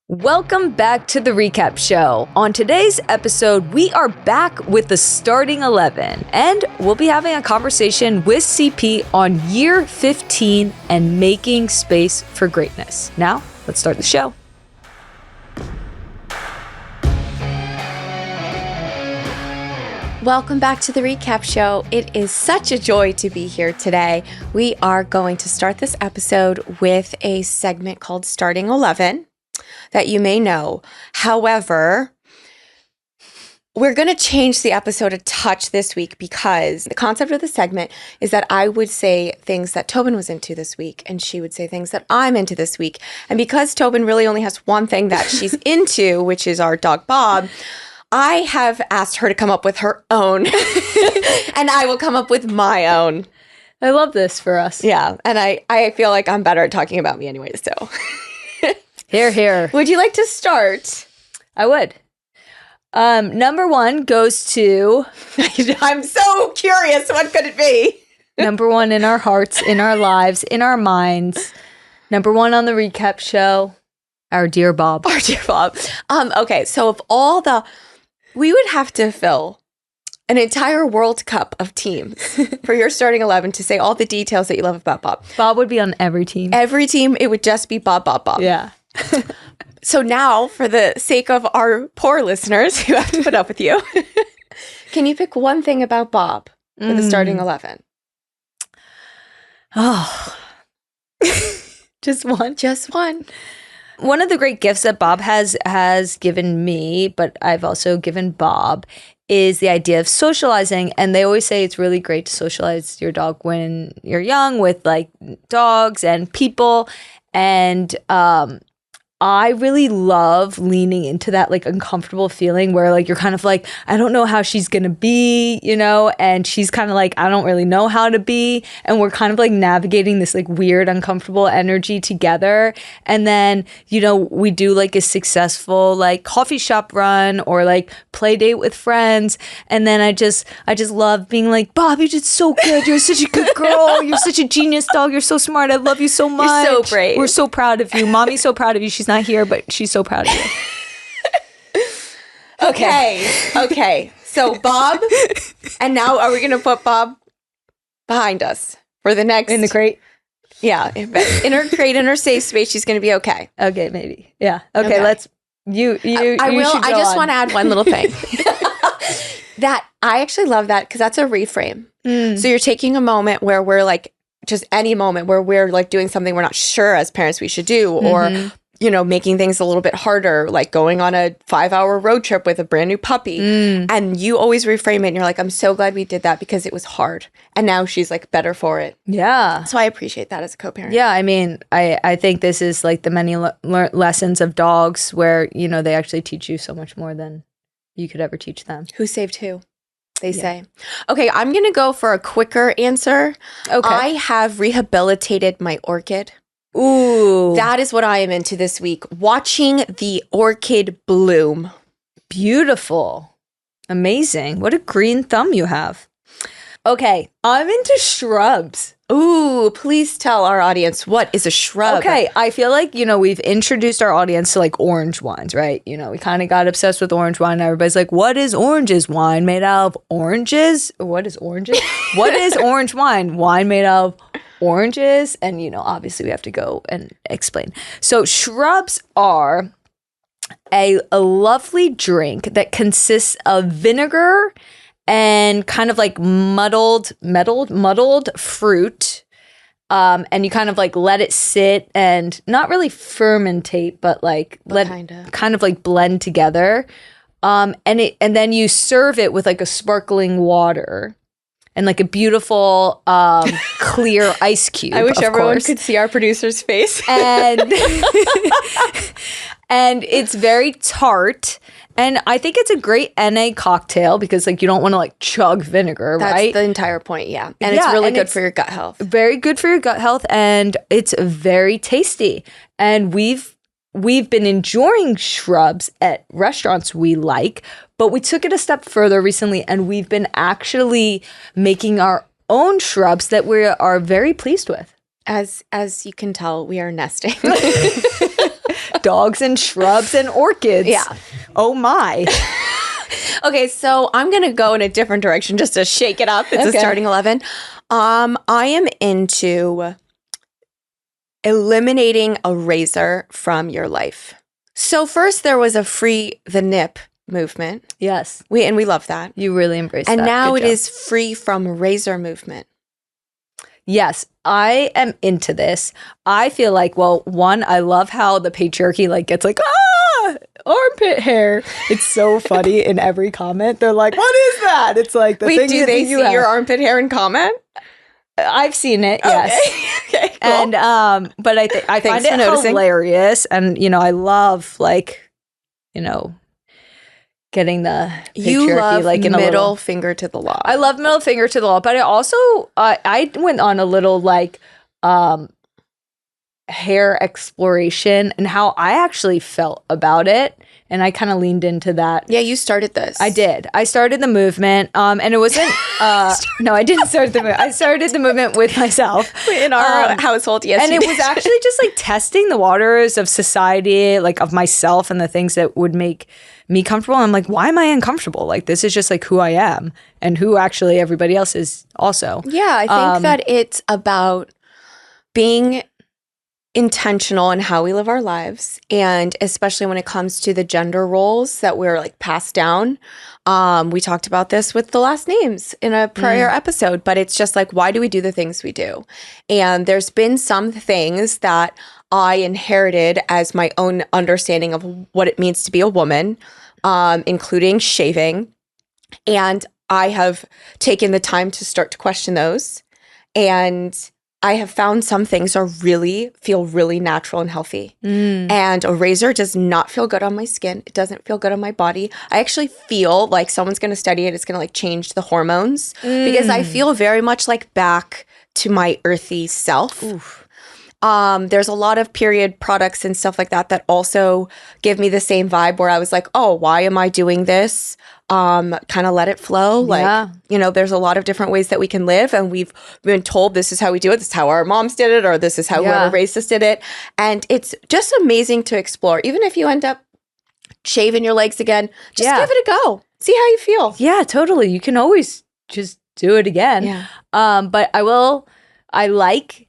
Welcome back to the recap show. On today's episode, we are back with the starting 11, and we'll be having a conversation with CP on year 15 and making space for greatness. Now, let's start the show. Welcome back to the recap show. It is such a joy to be here today. We are going to start this episode with a segment called Starting 11 that you may know. However, we're going to change the episode a touch this week because the concept of the segment is that I would say things that Tobin was into this week and she would say things that I'm into this week. And because Tobin really only has one thing that she's into, which is our dog Bob, I have asked her to come up with her own, and I will come up with my own. I love this for us. Yeah, and I feel like I'm better at talking about me anyway, so. Hear, hear. Would you like to start? I would. Number one goes to... I'm so curious. What could it be? Number one in our hearts, in our lives, in our minds. Number one on the recap show, our dear Bob. Our dear Bob. Okay, so of all the... We would have to fill an entire World Cup of teams for your starting 11 to say all the details that you love about Bob. Bob would be on every team. Every team, it would just be Bob, Bob, Bob. Yeah. So now, for the sake of our poor listeners who have to put up with you, can you pick one thing about Bob for the starting 11? Oh. Just one? Just one. One of the great gifts that Bob has given me, but I've also given Bob, is the idea of socializing. And they always say it's really great to socialize your dog when you're young with like dogs and people. And I really love leaning into that like uncomfortable feeling where like you're kind of like, I don't know how she's gonna be, you know, and she's kind of like, I don't really know how to be, and we're kind of like navigating this like weird uncomfortable energy together. And then, you know, we do like a successful like coffee shop run or like play date with friends, and then I just love being like, Bob, you did so good, you're such a good girl, you're such a genius dog, you're so smart, I love you so much, you're so brave, we're so proud of you, mommy's so proud of you, she's not here, but she's so proud of you. Okay. So Bob, and now are we going to put Bob behind us for the next... In the crate? Yeah. In her crate, in her safe space, she's going to be okay. Okay, maybe. Yeah. Okay. Let's... You I will. should go I just on. want to add one little thing. That I actually love that because that's a reframe. So you're taking a moment where we're like, just any moment where we're like doing something we're not sure as parents we should do, or you know, making things a little bit harder, like going on a 5-hour road trip with a brand new puppy. And you always reframe it and you're like, I'm so glad we did that because it was hard. And now she's like better for it. Yeah. So I appreciate that as a co-parent. Yeah. I mean, I think this is like the many lessons of dogs where, you know, they actually teach you so much more than you could ever teach them. Who saved who? They say. Okay, I'm going to go for a quicker answer. Okay. I have rehabilitated my orchid. Ooh. That is what I am into this week. Watching the orchid bloom. Beautiful. Amazing. What a green thumb you have. Okay. I'm into shrubs. Ooh, please tell our audience, what is a shrub? Okay, I feel like, you know, we've introduced our audience to like orange wines, right? You know, we kind of got obsessed with orange wine. Everybody's like, what is oranges? Wine made out of oranges? What is oranges? What is orange wine? Wine made out of oranges? And, you know, obviously we have to go and explain. So shrubs are a lovely drink that consists of vinegar and kind of like muddled fruit. And you kind of like let it sit and not really fermentate, but like kind of like blend together. And then you serve it with like a sparkling water and like a beautiful clear ice cube. I wish everyone could see our producer's face. And and it's very tart. And I think it's a great NA cocktail because like you don't want to like chug vinegar, right? That's the entire point, yeah. And it's really good for your gut health. Very good for your gut health, and it's very tasty. And we've been enjoying shrubs at restaurants we like, but we took it a step further recently and we've been actually making our own shrubs that we are very pleased with. As you can tell, we are nesting. Dogs and shrubs and orchids. Yeah. Oh my. Okay, so I'm going to go in a different direction just to shake it up. It's a starting 11. I am into eliminating a razor from your life. So first there was a free the nip movement. Yes. We love that. You really embrace that. And now Good it job. is free from razor movement. Yes, I am into this. I feel like, well, one, I love how the patriarchy like gets like, armpit hair. It's so funny in every comment. They're like, what is that? It's like the Wait, thing do they see have. your armpit hair and comment? I've seen it, yes. Okay, cool. And but I find it hilarious, and I love getting the patriarchy you love like in middle finger to the law. I love middle finger to the law, but I also I went on a little hair exploration and how I actually felt about it. And I kind of leaned into that. Yeah, you started this. I did. I started the movement. And it wasn't, no, I didn't start the movement. I started the movement with myself. In our household, yes. And it was actually just like testing the waters of society, like of myself and the things that would make me comfortable. I'm like, why am I uncomfortable? Like, this is just like who I am and who actually everybody else is also. Yeah, I think that it's about being intentional in how we live our lives, and especially when it comes to the gender roles that we're like passed down. We talked about this with the last names in a prior episode, but it's just like, why do we do the things we do? And there's been some things that I inherited as my own understanding of what it means to be a woman, including shaving. And I have taken the time to start to question those. And I have found some things feel really natural and healthy. And a razor does not feel good on my skin. It doesn't feel good on my body. I actually feel like someone's going to study it. It's going to like change the hormones because I feel very much like back to my earthy self. Oof. There's a lot of period products and stuff like that that also give me the same vibe where I was like, oh, why am I doing this? Kind of let it flow. Like, there's a lot of different ways that we can live, and we've been told this is how we do it. This is how our moms did it, or this is how whoever raised us did it. And it's just amazing to explore. Even if you end up shaving your legs again, just give it a go. See how you feel. Yeah, totally. You can always just do it again. Yeah. But I like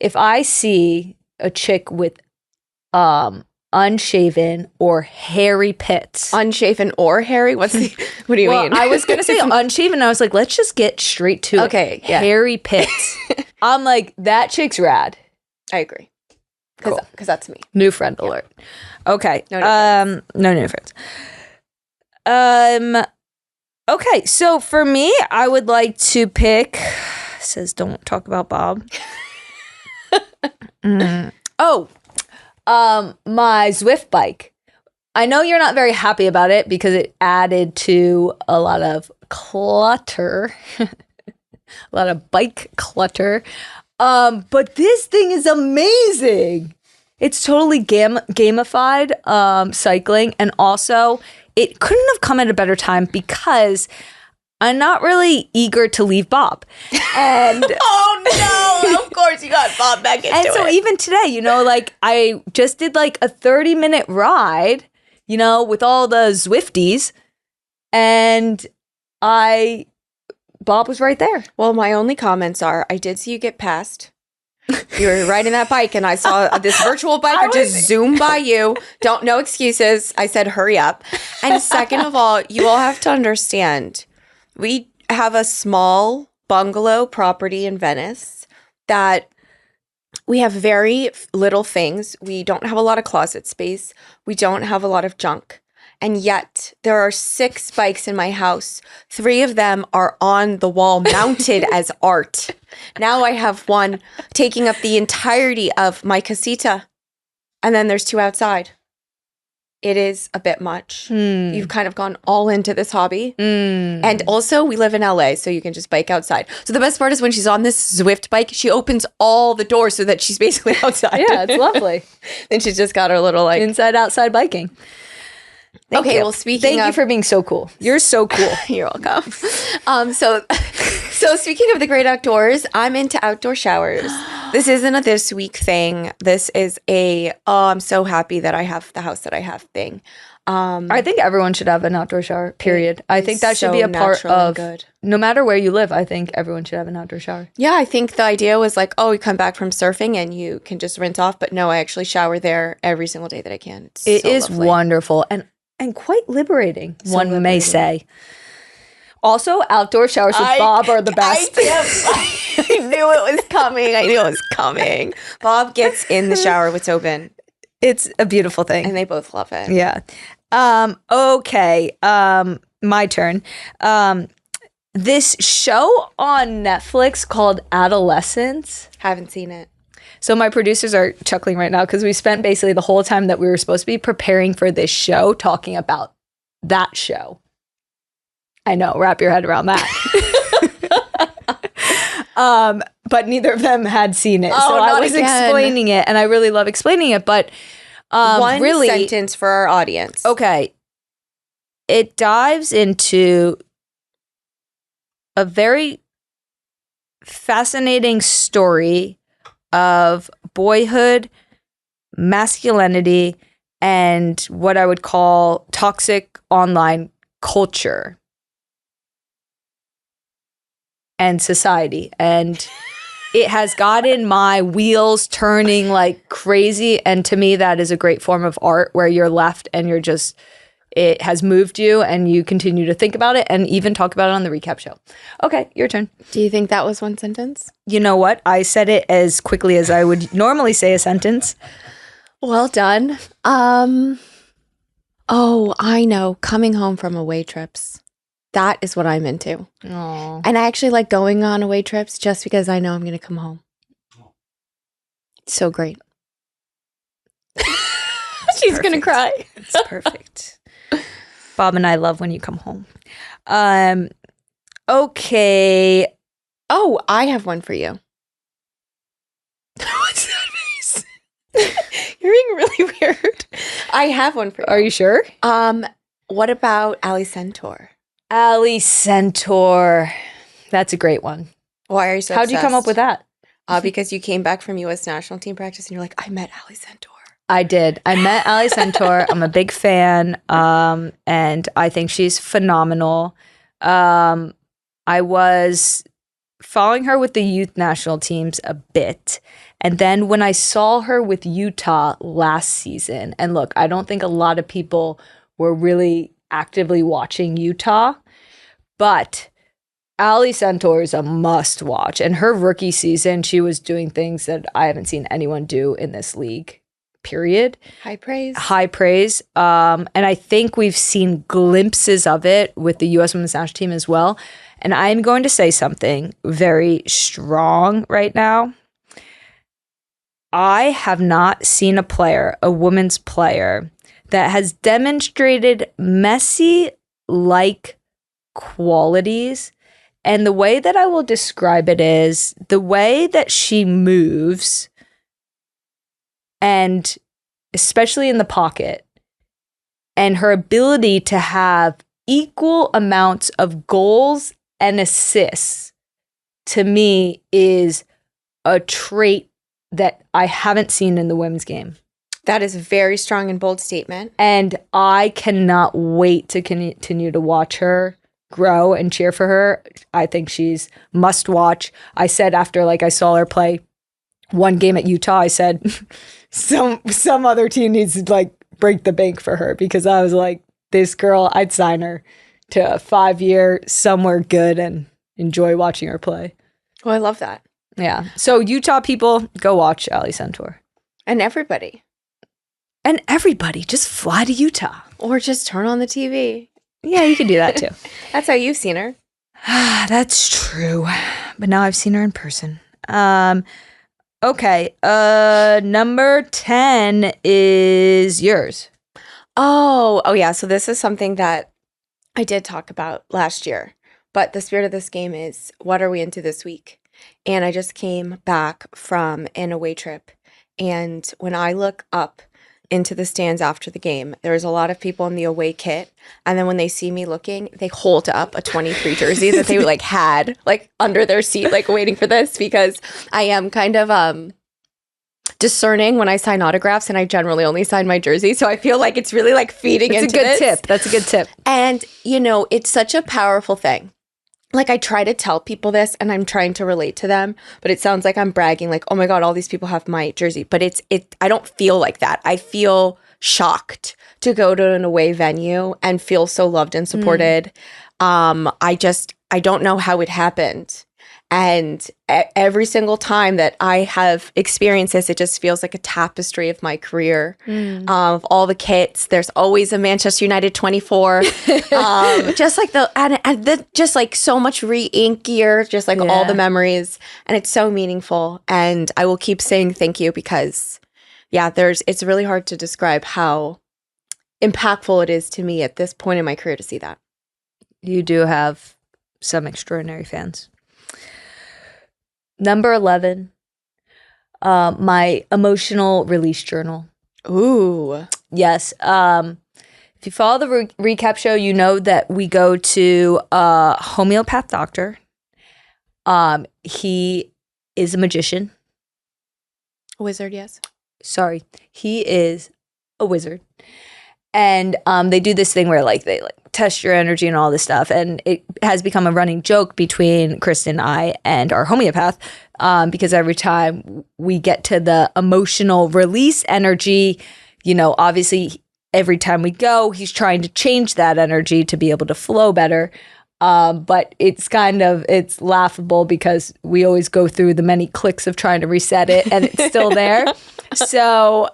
if I see a chick with unshaven or hairy pits. Unshaven or hairy? What do you mean? I was going to say unshaven. I was like, let's just get straight to it. Okay. Yeah. Hairy pits. I'm like, that chick's rad. I agree. Because that's me. New friend alert. Okay. No new friends. Okay. So for me, I would like to pick, says don't talk about Bob. My Zwift bike. I know you're not very happy about it because it added to a lot of clutter, a lot of bike clutter. But this thing is amazing. It's totally gamified cycling, and also it couldn't have come at a better time because I'm not really eager to leave Bob. And oh no, of course you got Bob back into it. And so even today, like I just did like a 30-minute ride, with all the Zwifties, and Bob was right there. Well, my only comments are, I did see you get past. You were riding that bike and I saw this virtual biker just zoom by you. No excuses. I said, hurry up. And second of all, you all have to understand, we have a small bungalow property in Venice that we have very little things. We don't have a lot of closet space. We don't have a lot of junk. And yet there are 6 bikes in my house. 3 of them are on the wall mounted as art. Now I have one taking up the entirety of my casita. And then there's 2 outside. It is a bit much. You've kind of gone all into this hobby. And also we live in LA, so you can just bike outside. So the best part is when she's on this Zwift bike, she opens all the doors so that she's basically outside. Yeah, it's lovely. Then she's just got her little like inside-outside biking. Thank you. Well, Thank you for being so cool. You're so cool. You're welcome. So speaking of the great outdoors, I'm into outdoor showers. This isn't a this week thing. This is a, oh, I'm so happy that I have the house that I have thing. I think everyone should have an outdoor shower, period. I think that should be a part of, good. No matter where you live, I think everyone should have an outdoor shower. Yeah, I think the idea was like, oh, you come back from surfing and you can just rinse off. But no, I actually shower there every single day that I can. It so is lovely. wonderful and quite liberating, So one may liberating. say. Also, outdoor showers with Bob are the best. I knew it was coming. Bob gets in the shower with Tobin. It's a beautiful thing. And they both love it. Yeah. Okay. My turn. This show on Netflix called Adolescence. Haven't seen it. So my producers are chuckling right now because we spent basically the whole time that we were supposed to be preparing for this show talking about that show. I know, wrap your head around that. But neither of them had seen it. So I was explaining it, and I really love explaining it. But one really, sentence for our audience. Okay. It dives into a very fascinating story of boyhood, masculinity, and what I would call toxic online culture and society. And it has gotten my wheels turning like crazy. And to me, that is a great form of art where you're left and you're just, it has moved you and you continue to think about it and even talk about it on the recap show. Okay, your turn. Do you think that was one sentence? You know what? I said it as quickly as I would normally say a sentence. Well done. Oh, I know. Coming home from away trips. That is what I'm into. Aww. And I actually like going on away trips just because I know I'm going to come home. So great. She's going to cry. It's perfect. Bob and I love when you come home. Okay. Oh, I have one for you. What's that face? You're being really weird. I have one for you. Are you sure? What about Ali Centaur? Ali Centaur. That's a great one. Why are you so How'd you come up with that? Because you came back from U.S. national team practice and you're like, I met Ali Centaur. I did. I met Ali Centaur. I'm a big fan, and I think she's phenomenal. I was following her with the youth national teams a bit, and then when I saw her with Utah last season, and look, I don't think a lot of people were really actively watching Utah, but Ali Centaur is a must watch. And her rookie season, she was doing things that I haven't seen anyone do in this league. Period. High praise. High praise. And I think we've seen glimpses of it with the U.S. women's national team as well. And I'm going to say something very strong right now. I have not seen a women's player, that has demonstrated Messi-like qualities. And the way that I will describe it is the way that she moves, and especially in the pocket, and her ability to have equal amounts of goals and assists, to me, is a trait that I haven't seen in the women's game. That is a very strong and bold statement. And I cannot wait to continue to watch her grow and cheer for her. I think she's must watch. I said after I saw her play one game at Utah, I said some other team needs to break the bank for her, because I was like, this girl, I'd sign her to a 5-year somewhere good and enjoy watching her play. Well, I love that. Yeah. So Utah people, go watch Ali Centaur. And everybody. And everybody, just fly to Utah. Or just turn on the TV. Yeah, you can do that too. That's how you've seen her. That's true. But now I've seen her in person. Okay. Number 10 is yours. Oh, yeah. So this is something that I did talk about last year. But the spirit of this game is, what are we into this week? And I just came back from an away trip. And when I look up into the stands after the game, there's a lot of people in the away kit. And then when they see me looking, they hold up a 23 jersey that they like had like under their seat, like waiting for this, because I am kind of discerning when I sign autographs, and I generally only sign my jersey. So I feel like it's really like feeding into this. That's a good tip. And, you know, it's such a powerful thing. Like, I try to tell people this and I'm trying to relate to them, but it sounds like I'm bragging, like, oh my God, all these people have my jersey. But I don't feel like that. I feel shocked to go to an away venue and feel so loved and supported. I don't know how it happened. And every single time that I have experienced this, it just feels like a tapestry of my career, of all the kits. There's always a Manchester United 24, just like just like so much re-ink gear, just like all the memories. And it's so meaningful. And I will keep saying thank you because, it's really hard to describe how impactful it is to me at this point in my career to see that. You do have some extraordinary fans. Number 11, my emotional release journal. Ooh. Yes. If you follow the recap show, you know that we go to a homeopath doctor. He is a magician. A wizard, yes. Sorry. He is a wizard. And they do this thing where like they like test your energy and all this stuff. And it has become a running joke between Kristen and I and our homeopath because every time we get to the emotional release energy, you know, obviously every time we go, he's trying to change that energy to be able to flow better. But it's laughable because we always go through the many clicks of trying to reset it and it's still there. So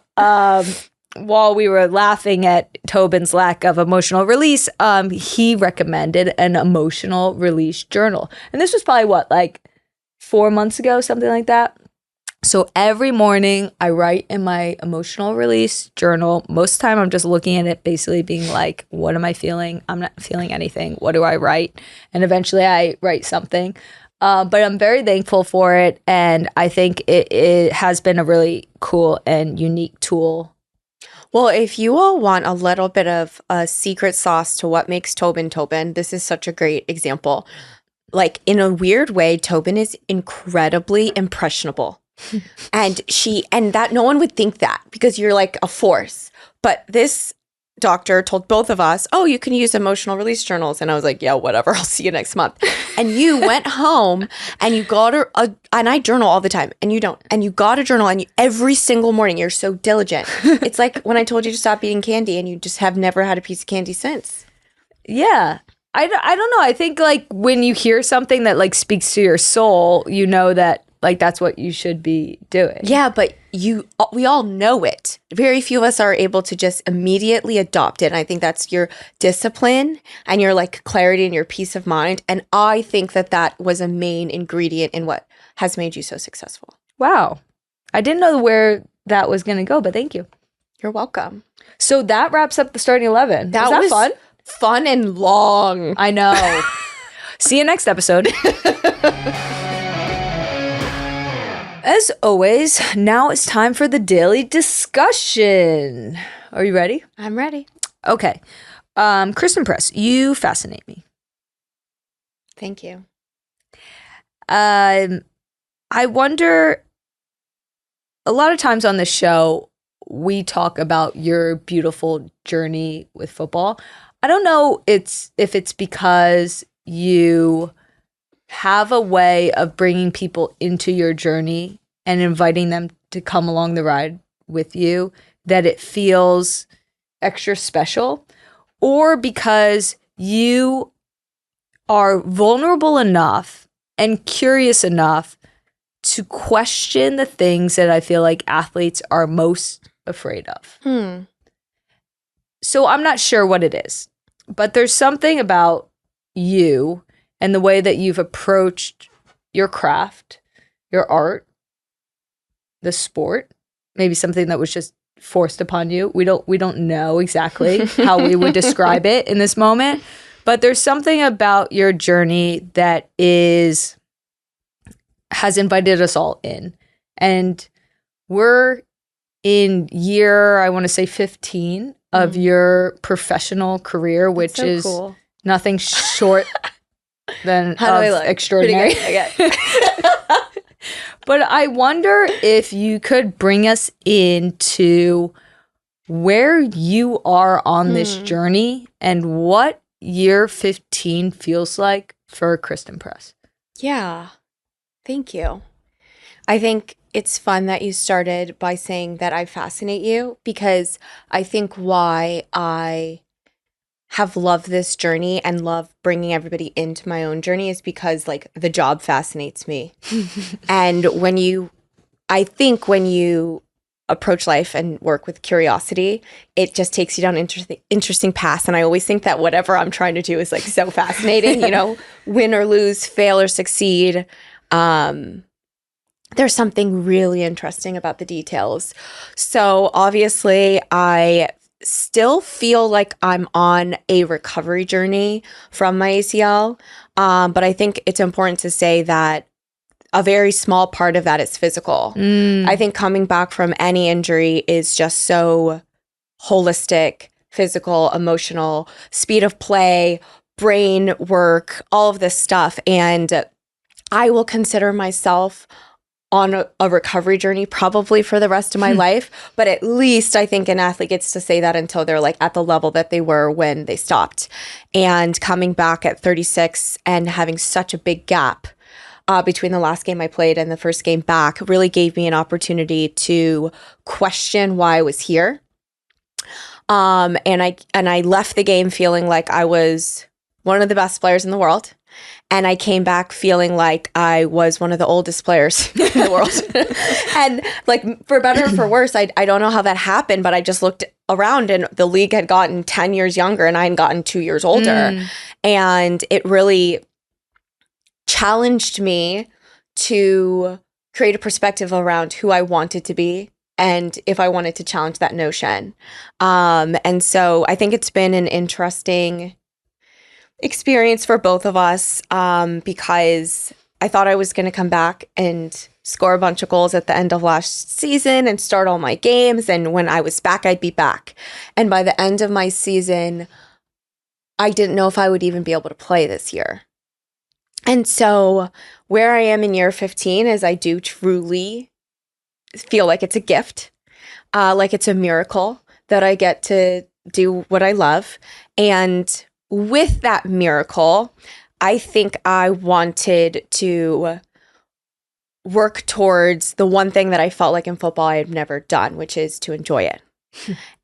while we were laughing at Tobin's lack of emotional release, he recommended an emotional release journal. And this was probably like 4 months ago, something like that. So every morning I write in my emotional release journal. Most of the time I'm just looking at it, basically being like, what am I feeling? I'm not feeling anything. What do I write? And eventually I write something. But I'm very thankful for it. And I think it has been a really cool and unique tool. Well, if you all want a little bit of a secret sauce to what makes Tobin Tobin, this is such a great example. Like, in a weird way, Tobin is incredibly impressionable. and that no one would think that because you're like a force. But this doctor told both of us, oh, you can use emotional release journals. And I was like, yeah, whatever. I'll see you next month. And you went home and you got and I journal all the time and you don't. And you got a journal and every single morning you're so diligent. It's like when I told you to stop eating candy and you just have never had a piece of candy since. Yeah. I don't know. I think like when you hear something that like speaks to your soul, you know that like that's what you should be doing. Yeah, but we all know it. Very few of us are able to just immediately adopt it. And I think that's your discipline and your like clarity and your peace of mind. And I think that was a main ingredient in what has made you so successful. Wow. I didn't know where that was going to go, but thank you. You're welcome. So that wraps up the starting 11. Was that fun? Fun and long. I know. See you next episode. As always, now it's time for the daily discussion. Are you ready? I'm ready. Okay. Kristen Press, you fascinate me. Thank you. I wonder, a lot of times on the show, we talk about your beautiful journey with football. I don't know if it's because you have a way of bringing people into your journey and inviting them to come along the ride with you that it feels extra special, or because you are vulnerable enough and curious enough to question the things that I feel like athletes are most afraid of. So I'm not sure what it is, but there's something about you and the way that you've approached your craft, your art, the sport, maybe something that was just forced upon you. We don't know exactly how we would describe it in this moment, but there's something about your journey that has invited us all in. And we're in year, I want to say 15 of your professional career, which so is cool. nothing short than How do I look? extraordinary. But I wonder if you could bring us into where you are on this journey and what year 15 feels like for Christen Press. Yeah. Thank you. I think it's fun that you started by saying that I fascinate you, because I think why I have loved this journey and love bringing everybody into my own journey is because like the job fascinates me. And I think when you approach life and work with curiosity, it just takes you down interesting paths. And I always think that whatever I'm trying to do is like so fascinating, win or lose, fail or succeed. There's something really interesting about the details. So obviously I still feel like I'm on a recovery journey from my ACL. But I think it's important to say that a very small part of that is physical. I think coming back from any injury is just so holistic, physical, emotional, speed of play, brain work, all of this stuff. And I will consider myself on a recovery journey probably for the rest of my life. But at least I think an athlete gets to say that until they're like at the level that they were when they stopped. And coming back at 36 and having such a big gap between the last game I played and the first game back really gave me an opportunity to question why I was here. And I left the game feeling like I was one of the best players in the world. And I came back feeling like I was one of the oldest players in the world. And like, for better or for worse, I don't know how that happened, but I just looked around and the league had gotten 10 years younger and I had gotten 2 years older. And it really challenged me to create a perspective around who I wanted to be and if I wanted to challenge that notion. And so I think it's been an interesting experience for both of us, because I thought I was going to come back and score a bunch of goals at the end of last season and start all my games. And when I was back, I'd be back. And by the end of my season, I didn't know if I would even be able to play this year. And so where I am in year 15 is I do truly feel like it's a gift, like it's a miracle that I get to do what I love. And with that miracle, I think I wanted to work towards the one thing that I felt like in football I had never done, which is to enjoy it.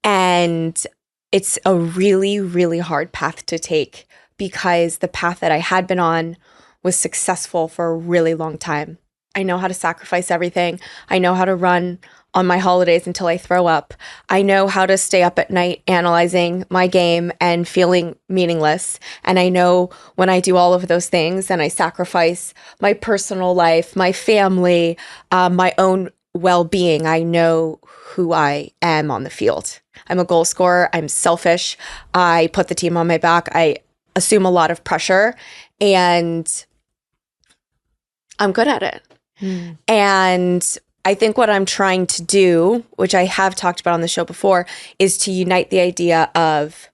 And it's a really, really hard path to take because the path that I had been on was successful for a really long time. I know how to sacrifice everything. I know how to run on my holidays until I throw up. I know how to stay up at night analyzing my game and feeling meaningless. And I know when I do all of those things and I sacrifice my personal life, my family, my own well-being, I know who I am on the field. I'm a goal scorer. I'm selfish. I put the team on my back. I assume a lot of pressure and I'm good at it. And I think what I'm trying to do, which I have talked about on the show before, is to unite the idea of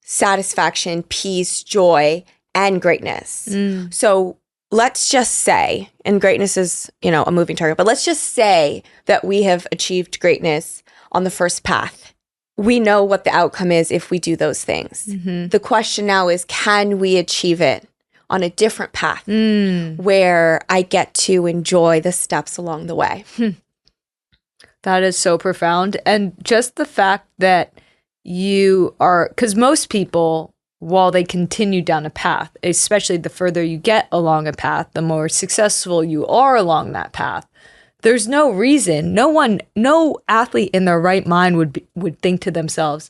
satisfaction, peace, joy, and greatness. So let's just say, and greatness is, a moving target, but let's just say that we have achieved greatness on the first path. We know what the outcome is if we do those things. The question now is, can we achieve it on a different path where I get to enjoy the steps along the way? That is so profound. And just the fact that you are, because most people, while they continue down a path, especially the further you get along a path, the more successful you are along that path. There's no reason, no athlete in their right mind would think to themselves,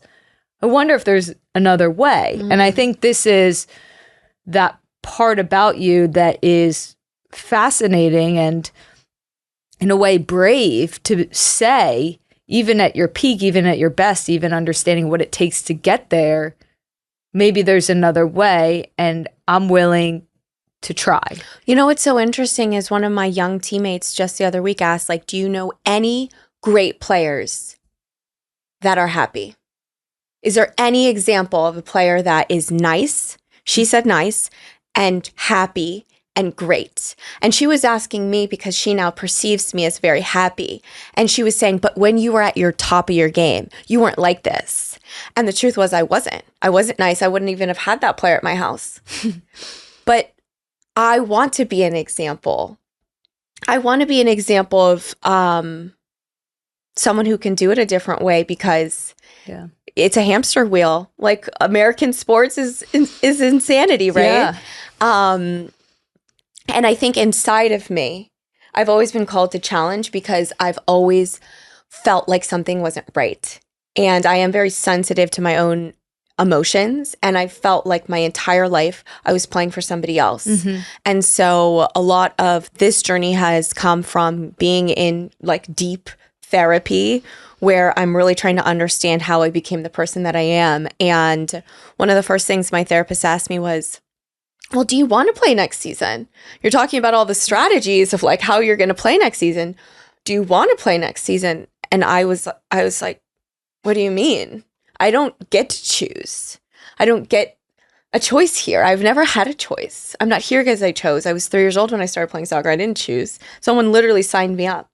I wonder if there's another way. And I think this is that part about you that is fascinating and in a way brave to say, even at your peak, even at your best, even understanding what it takes to get there, maybe there's another way and I'm willing to try. What's so interesting is one of my young teammates just the other week asked, do you know any great players that are happy? Is there any example of a player that is nice? She said nice and happy and great. And she was asking me because she now perceives me as very happy. And she was saying, but when you were at your top of your game, you weren't like this. And the truth was I wasn't. I wasn't nice. I wouldn't even have had that player at my house. But I want to be an example. I want to be an example of someone who can do it a different way, because it's a hamster wheel. Like, American sports is insanity, right? Yeah. And I think inside of me, I've always been called to challenge because I've always felt like something wasn't right. And I am very sensitive to my own emotions. And I felt like my entire life I was playing for somebody else. Mm-hmm. And so a lot of this journey has come from being in like deep therapy, where I'm really trying to understand how I became the person that I am. And one of the first things my therapist asked me was, well, do you want to play next season? You're talking about all the strategies of like how you're going to play next season. Do you want to play next season? And I was like, what do you mean? I don't get to choose. I don't get a choice here. I've never had a choice. I'm not here because I chose. I was 3 years old when I started playing soccer. I didn't choose. Someone literally signed me up.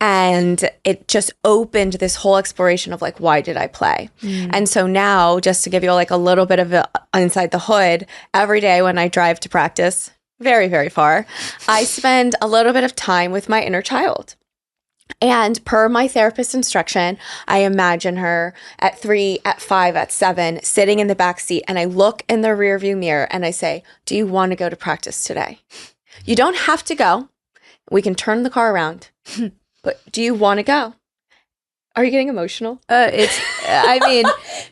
And it just opened this whole exploration of like, why did I play? And so now, just to give you like a little bit of inside the hood, every day when I drive to practice, very, very far, I spend a little bit of time with my inner child. And per my therapist's instruction, I imagine her at 3, at 5, at 7, sitting in the back seat, and I look in the rearview mirror and I say, do you want to go to practice today? You don't have to go. We can turn the car around. But do you want to go? Are you getting emotional? I'm in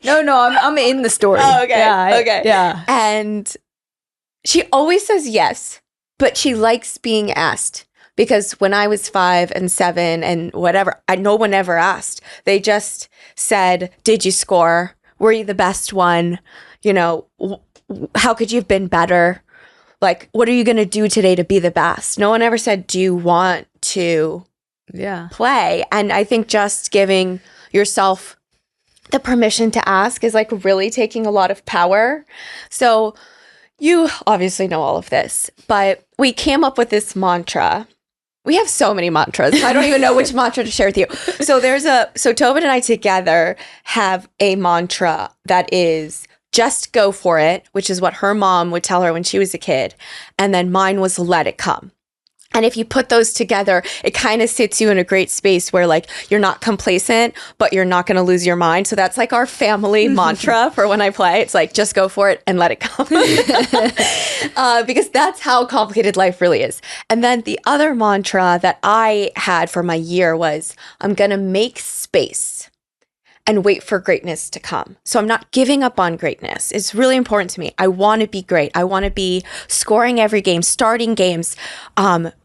the story. Oh, okay. Yeah, okay. Yeah. And she always says yes, but she likes being asked. Because when I was 5 and 7 and whatever, no one ever asked. They just said, did you score? Were you the best one? You know, how could you have been better? Like, what are you going to do today to be the best? No one ever said, do you want to play? And I think just giving yourself the permission to ask is like really taking a lot of power. So you obviously know all of this, but we came up with this mantra. We have so many mantras. I don't even know which mantra to share with you. So Tobin and I together have a mantra that is just go for it, which is what her mom would tell her when she was a kid. And then mine was let it come. And if you put those together, it kind of sits you in a great space where like you're not complacent, but you're not going to lose your mind. So that's like our family mantra for when I play. It's like, just go for it and let it come. Because that's how complicated life really is. And then the other mantra that I had for my year was, I'm going to make space and wait for greatness to come. So I'm not giving up on greatness. It's really important to me. I want to be great. I want to be scoring every game, starting games,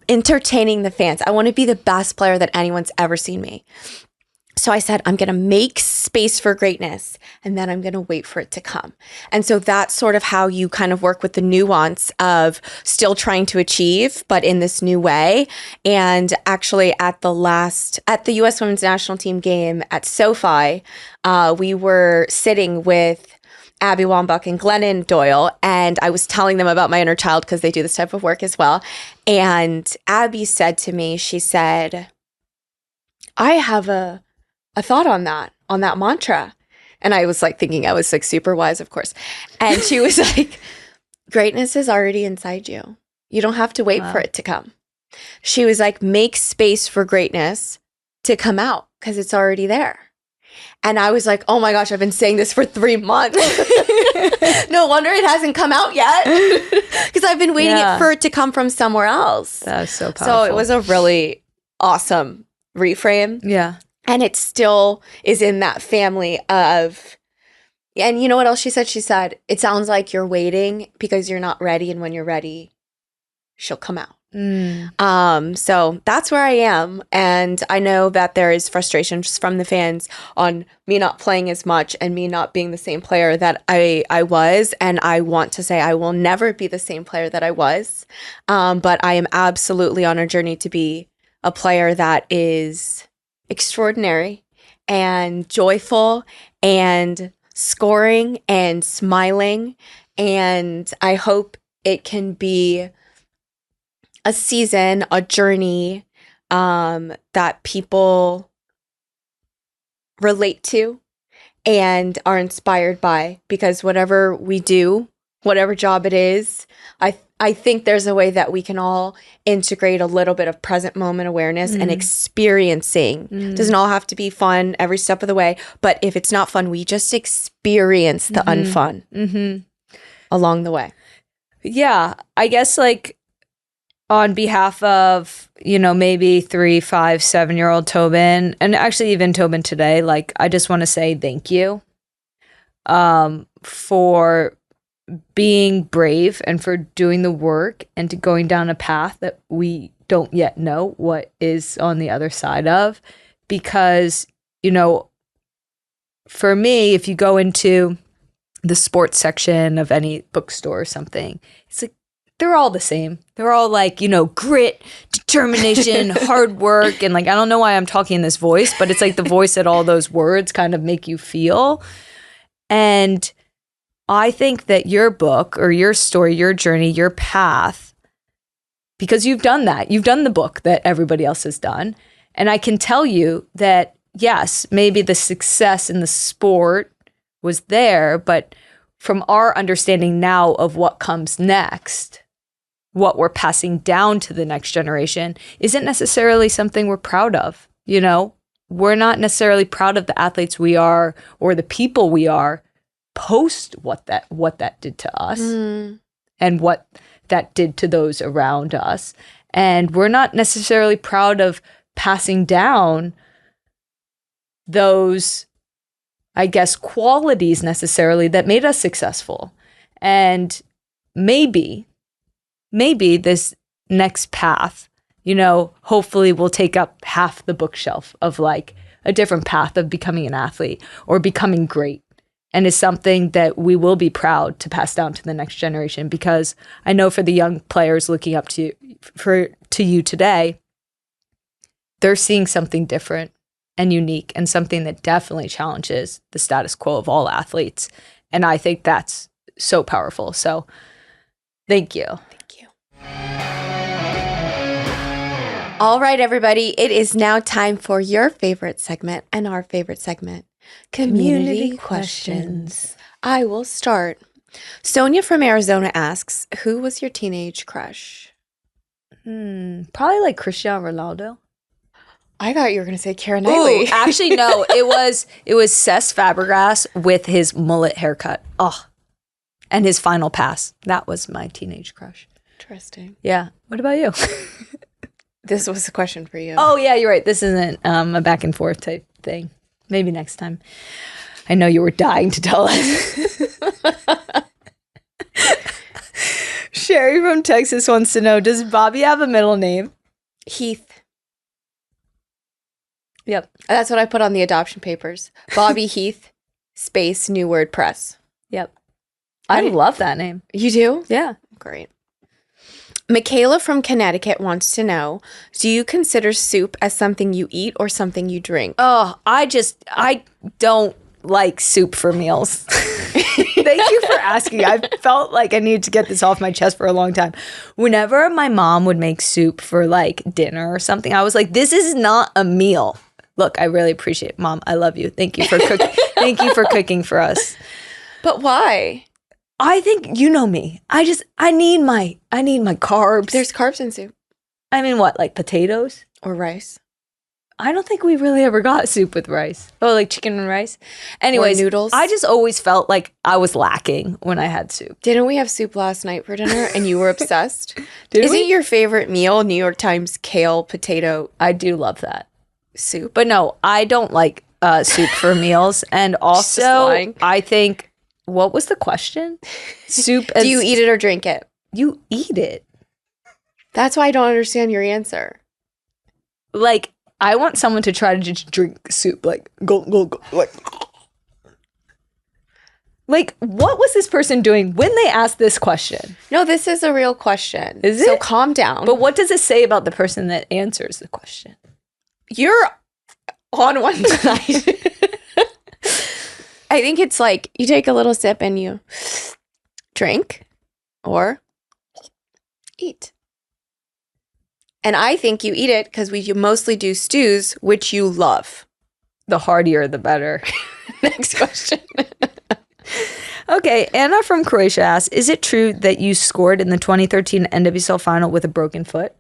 entertaining the fans. I want to be the best player that anyone's ever seen me. So I said, I'm going to make space for greatness, and then I'm going to wait for it to come. And so that's sort of how you kind of work with the nuance of still trying to achieve, but in this new way. And actually at the U.S. Women's National Team game at SoFi, we were sitting with Abby Wambach and Glennon Doyle, and I was telling them about my inner child because they do this type of work as well. And Abby said to me, she said, I have a thought on that mantra. And I was like thinking I was like super wise, of course. And she was like, greatness is already inside you. You don't have to wait for it to come. She was like, make space for greatness to come out because it's already there. And I was like, oh my gosh, I've been saying this for 3 months. No wonder it hasn't come out yet. Because I've been waiting for it to come from somewhere else. That was so powerful. So it was a really awesome reframe. Yeah. And it still is in that family of, and you know what else she said? She said, it sounds like you're waiting because you're not ready. And when you're ready, she'll come out. So that's where I am. And I know that there is frustration just from the fans on me not playing as much and me not being the same player that I was. And I want to say I will never be the same player that I was. But I am absolutely on a journey to be a player that is extraordinary and joyful and scoring and smiling. And I hope it can be a season, a journey that people relate to and are inspired by, because whatever we do, whatever job it is, I think there's a way that we can all integrate a little bit of present moment awareness and experiencing. Doesn't all have to be fun every step of the way, but if it's not fun, we just experience the unfun along the way. Yeah, I guess like on behalf of, maybe 3, 5, 7-year-old Tobin, and actually even Tobin today, like I just want to say thank you for being brave and for doing the work and to going down a path that we don't yet know what is on the other side of. Because, for me, if you go into the sports section of any bookstore or something, it's like they're all the same. They're all like, grit, determination, hard work. And like, I don't know why I'm talking in this voice, but it's like the voice that all those words kind of make you feel. And I think that your book or your story, your journey, your path, because you've done that, you've done the book that everybody else has done. And I can tell you that, yes, maybe the success in the sport was there, but from our understanding now of what comes next, what we're passing down to the next generation isn't necessarily something we're proud of. We're not necessarily proud of the athletes we are or the people we are post what that did to us and what that did to those around us. And we're not necessarily proud of passing down those, I guess, qualities necessarily that made us successful. And maybe this next path, hopefully will take up half the bookshelf of like a different path of becoming an athlete or becoming great. And is something that we will be proud to pass down to the next generation, because I know for the young players looking up to you today, they're seeing something different and unique and something that definitely challenges the status quo of all athletes. And I think that's so powerful. So thank you. Thank you. All right, everybody. It is now time for your favorite segment and our favorite segment. Community questions. I will start. Sonia from Arizona asks, who was your teenage crush? Probably like Cristiano Ronaldo. I thought you were going to say Keira Knightley. Ooh, actually, no. It was Cesc Fabregas with his mullet haircut. Oh, and his final pass. That was my teenage crush. Interesting. Yeah. What about you? This was a question for you. Oh, yeah, you're right. This isn't a back and forth type thing. Maybe next time. I know you were dying to tell us. Sherry from Texas wants to know, does Bobby have a middle name? Heath. Yep. That's what I put on the adoption papers. Bobby Heath, space, new word, press. Yep. I love that name. You do? Yeah. Great. Michaela from Connecticut wants to know, do you consider soup as something you eat or something you drink? Oh, I don't like soup for meals. Thank you for asking. I felt like I needed to get this off my chest for a long time. Whenever my mom would make soup for like dinner or something, I was like, this is not a meal. Look, I really appreciate it. Mom, I love you. Thank you for cooking. Thank you for cooking for us. But why? I think you know me. I need my carbs. There's carbs in soup. I mean, what, like potatoes or rice? I don't think we really ever got soup with rice. Oh, like chicken and rice. Anyways, or noodles. I just always felt like I was lacking when I had soup. Didn't we have soup last night for dinner and you were obsessed? Isn't your favorite meal New York Times kale potato? I do love that soup. But no, I don't like soup for meals. And also, I think, what was the question? Soup. Do you eat it or drink it? You eat it. That's why I don't understand your answer. Like, I want someone to try to just drink soup, like, go, like, what was this person doing when they asked this question? No, this is a real question. Is it? So calm down. But what does it say about the person that answers the question? You're on one side. I think it's like you take a little sip and you drink or eat. And I think you eat it because you mostly do stews, which you love. The heartier, the better. Next question. Okay, Anna from Croatia asks, is it true that you scored in the 2013 NWSL final with a broken foot?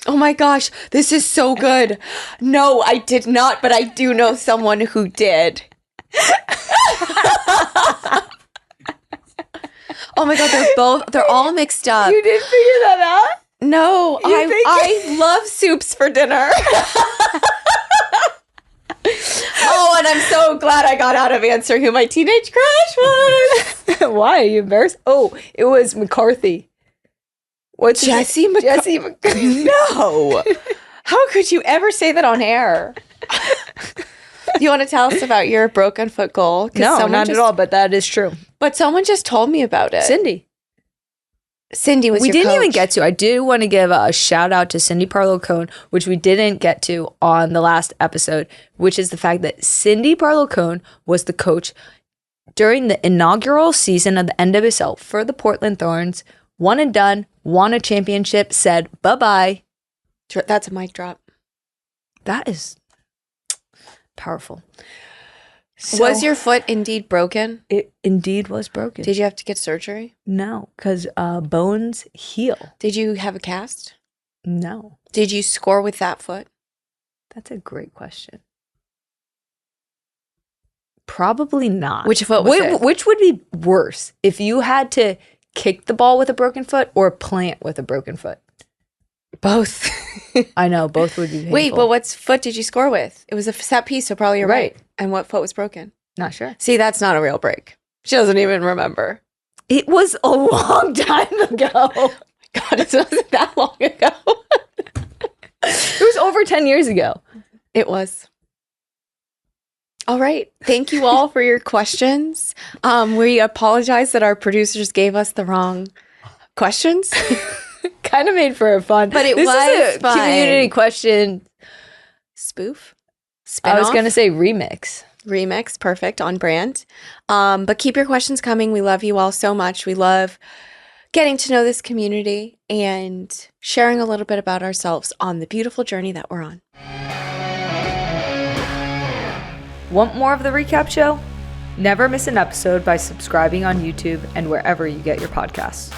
Oh my gosh, this is so good. No, I did not, but I do know someone who did. Oh my God, they're all mixed up. You didn't figure that out? No, I love soups for dinner. Oh, and I'm so glad I got out of answering who my teenage crush was. Why? Are you embarrassed? Oh, it was McCarthy. What's Jesse Jesse McCarthy? No. How could you ever say that on air? You want to tell us about your broken foot goal? No, not at all, but that is true. But someone just told me about it. Cindy was we your didn't coach. even get to. I do want to give a shout out to Cindy Parlow-Cone, which we didn't get to on the last episode, which is the fact that Cindy Parlow-Cone was the coach during the inaugural season of the NWSL for the Portland Thorns, one and done, won a championship, said bye-bye. That's a mic drop. That is powerful. Was your foot indeed broken? It indeed was broken. Did you have to get surgery? No, because bones heal. Did you have a cast? No. Did you score with that foot? That's a great question. Probably not. Which foot was it? Which would be worse if you had to kick the ball with a broken foot or plant with a broken foot? Both. I know, both would be painful. Wait, but what foot did you score with? It was a set piece, so probably you're right. And what foot was broken? Not sure. See, that's not a real break. She doesn't even remember. It was a long time ago. Oh my God, it wasn't that long ago. It was over 10 years ago. It was. All right. Thank you all for your questions. We apologize that our producers gave us the wrong questions. Kind of made for a fun. But this was is a fun. community question. Spoof? I was going to say remix. Remix, perfect, on brand. But keep your questions coming. We love you all so much. We love getting to know this community and sharing a little bit about ourselves on the beautiful journey that we're on. Want more of the recap show? Never miss an episode by subscribing on YouTube and wherever you get your podcasts.